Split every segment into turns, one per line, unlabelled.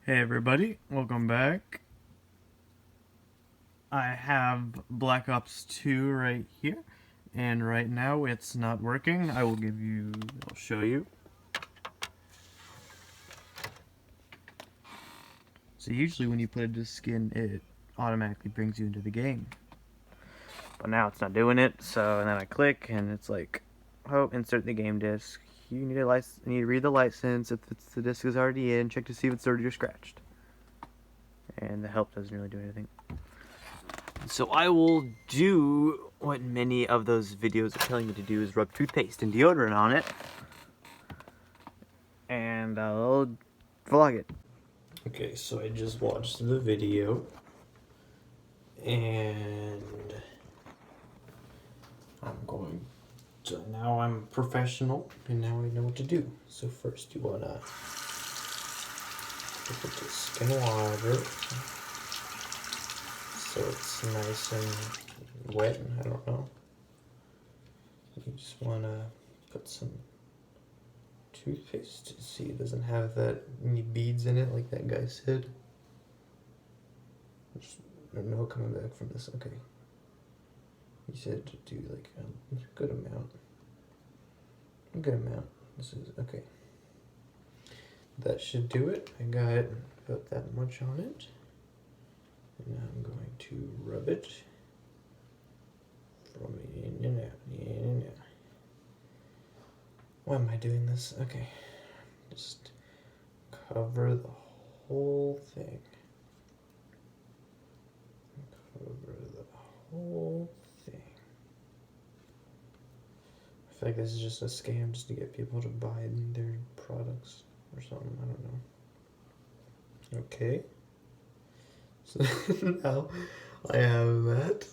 Hey everybody, welcome back. I have Black Ops 2 right here, and right now it's not working. I'll show you. So usually when you put a disc in, it automatically brings you into the game. But now it's not doing it, so and then I click and it's like, oh, insert the game disc. You need a license. You need to read the license. If the disc is already in, check to see if it's dirty or scratched. And the help doesn't really do anything. So I will do what many of those videos are telling me to do, is rub toothpaste and deodorant on it. And I'll vlog it. Okay, so I just watched the video. And now I'm professional, and now I know what to do. So first you wanna put the disc in water. So it's nice and wet, I don't know. You just want to put some toothpaste to see it doesn't have any beads in it like that guy said. There's no coming back from this, okay. He said to do like a good amount. A good amount. This is, okay. That should do it. I got about that much on it. And now I'm going to rub it from in and out, in and out. Why am I doing this? Okay. Just cover the whole thing. Cover the whole thing. I feel like this is just a scam just to get people to buy their products or something. I don't know. Okay. So now I have that.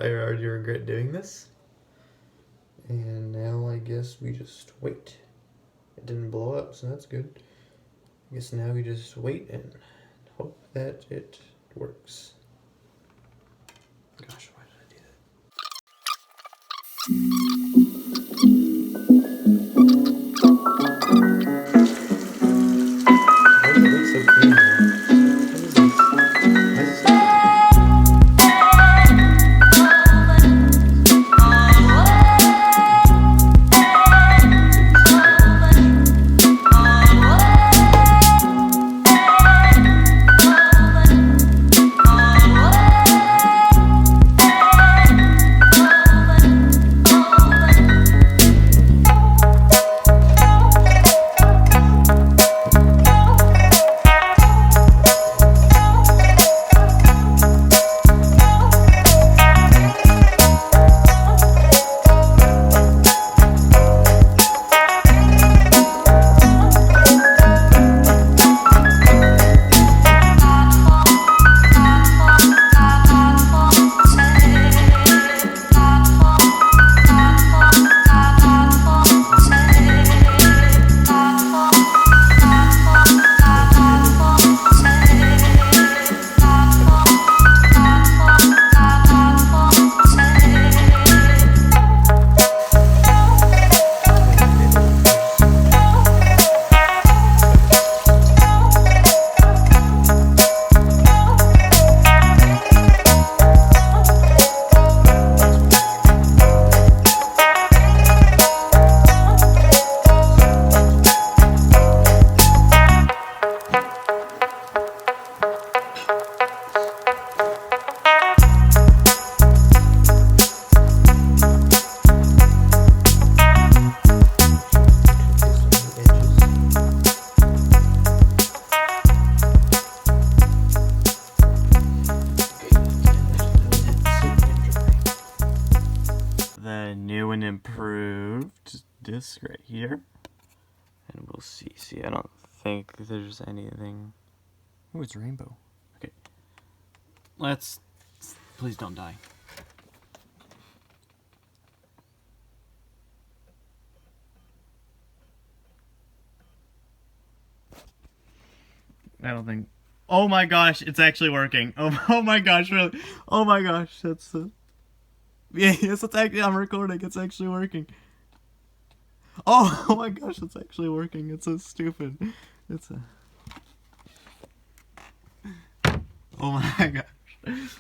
I already regret doing this. And now I guess we just wait. It didn't blow up, so that's good. I guess now we just wait and hope that it works. Gosh, why did I do that? Why does it look so clean now? The new and improved disc right here, and we'll see. I don't think there's anything. Oh, it's rainbow. Okay, please don't die. I don't think. Oh my gosh, it's actually working. Oh my gosh, really? Oh my gosh, that's yeah, yes, it's actually, I'm recording. It's actually working. Oh my gosh, it's actually working. It's so stupid. It's a
Oh my gosh.